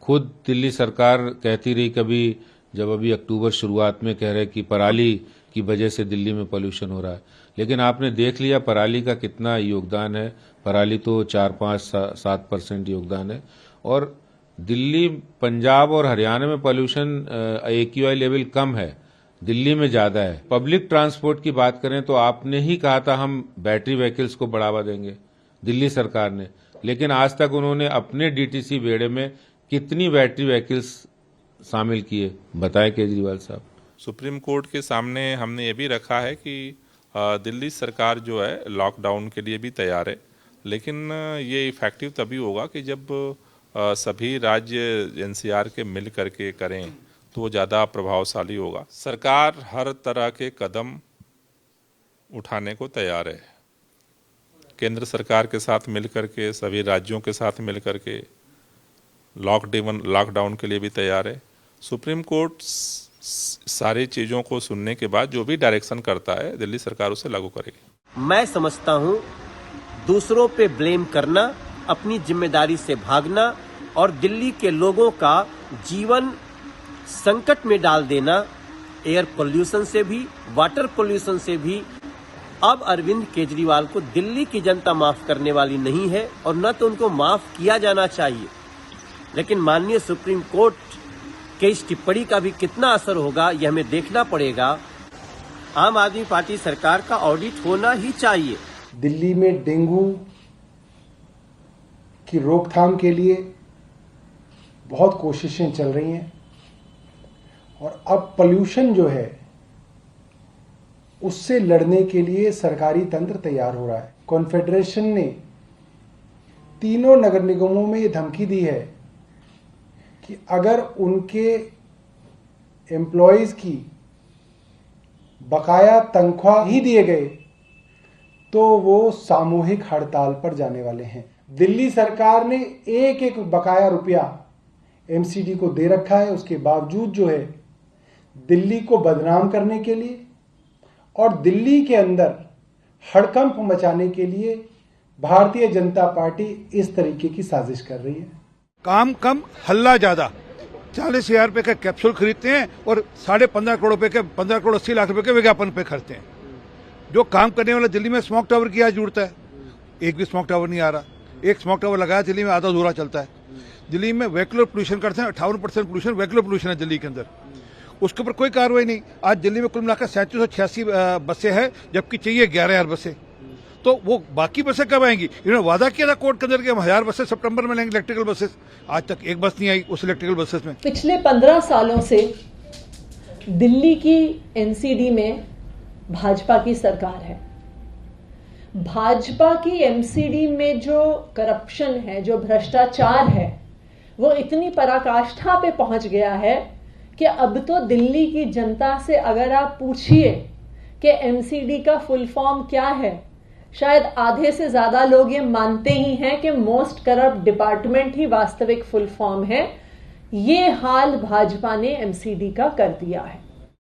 खुद दिल्ली सरकार कहती रही कभी, जब अभी अक्टूबर शुरुआत में कह रहे कि पराली की वजह से दिल्ली में पोल्यूशन हो रहा है, लेकिन आपने देख लिया पराली का कितना योगदान है। पराली तो 4-5-7% योगदान है। और दिल्ली, पंजाब और हरियाणा में पोल्यूशन AQI लेवल कम है, दिल्ली में ज्यादा है। पब्लिक ट्रांसपोर्ट की बात करें तो आपने ही कहा था हम बैटरी व्हीकल्स को बढ़ावा देंगे, दिल्ली सरकार ने, लेकिन आज तक उन्होंने अपने DTC बेड़े में कितनी बैटरी व्हीकल्स शामिल किए, बताएं केजरीवाल साहब। सुप्रीम कोर्ट के सामने हमने ये भी रखा है कि दिल्ली सरकार जो है लॉकडाउन के लिए भी तैयार है, लेकिन ये इफेक्टिव तभी होगा कि जब सभी राज्य NCR के मिल करके करें तो वो ज़्यादा प्रभावशाली होगा। सरकार हर तरह के कदम उठाने को तैयार है, केंद्र सरकार के साथ मिल करके, सभी राज्यों के साथ मिल करके लॉकडाउन के लिए भी तैयार है। सुप्रीम कोर्ट सारी चीज़ों को सुनने के बाद जो भी डायरेक्शन करता है दिल्ली सरकार उसे लागू करेगी। मैं समझता हूं दूसरों पे ब्लेम करना, अपनी जिम्मेदारी से भागना और दिल्ली के लोगों का जीवन संकट में डाल देना, एयर पोल्यूशन से भी, वाटर पोल्यूशन से भी, अब अरविंद केजरीवाल को दिल्ली की जनता माफ करने वाली नहीं है और न तो उनको माफ किया जाना चाहिए। लेकिन माननीय सुप्रीम कोर्ट के इस टिप्पणी का भी कितना असर होगा यह हमें देखना पड़ेगा। आम आदमी पार्टी सरकार का ऑडिट होना ही चाहिए। दिल्ली में डेंगू की रोकथाम के लिए बहुत कोशिशें चल रही हैं और अब पोल्यूशन जो है उससे लड़ने के लिए सरकारी तंत्र तैयार हो रहा है। कॉन्फेडरेशन ने तीनों नगर निगमों में ये धमकी दी है कि अगर उनके एम्प्लॉयज की बकाया तनख्वाह नहीं दिए गए तो वो सामूहिक हड़ताल पर जाने वाले हैं। दिल्ली सरकार ने एक एक बकाया रुपया MCD को दे रखा है, उसके बावजूद जो है दिल्ली को बदनाम करने के लिए और दिल्ली के अंदर हड़कंप मचाने के लिए भारतीय जनता पार्टी इस तरीके की साजिश कर रही है। काम कम हल्ला ज्यादा, 40,000 रुपए का कैप्सूल खरीदते हैं और 15.5 करोड़ रुपए के 15 करोड़ 80 लाख रुपए के विज्ञापन पे खर्चते हैं। जो काम करने वाला दिल्ली में स्मोक टावर की आज जरूरत है, एक भी स्मोक टावर नहीं आ रहा। एक स्मोक टावर लगाया दिल्ली में आधा अधूरा चलता है। दिल्ली में व्हीकुलर पोल्यूशन करते हैं, 58% पोल्यूशन व्हीकुलर पोल्यूशन है दिल्ली के अंदर, उसके ऊपर कोई कार्रवाई नहीं। आज दिल्ली में कुल मिलाकर 3786 बसें हैं, जबकि चाहिए 11,000 बसें। तो वो बाकी बसें कब आएंगी? इन्होंने वादा किया था कोर्ट के अंदर कि हम 1000 बसें सितंबर में लेंगे इलेक्ट्रिकल बसेस, आज तक एक बस नहीं आई उस इलेक्ट्रिकल बसेस में। पिछले 15 सालों से दिल्ली की NCD में भाजपा की सरकार है। भाजपा की MCD में जो करप्शन है, जो भ्रष्टाचार है, वो इतनी पराकाष्ठा पे पहुंच गया है कि अब तो दिल्ली की जनता से अगर आप पूछिए कि MCD का फुल फॉर्म क्या है, शायद आधे से ज्यादा लोग ये मानते ही हैं कि मोस्ट करप्ट डिपार्टमेंट ही वास्तविक फुल फॉर्म है। ये हाल भाजपा ने MCD का कर दिया है।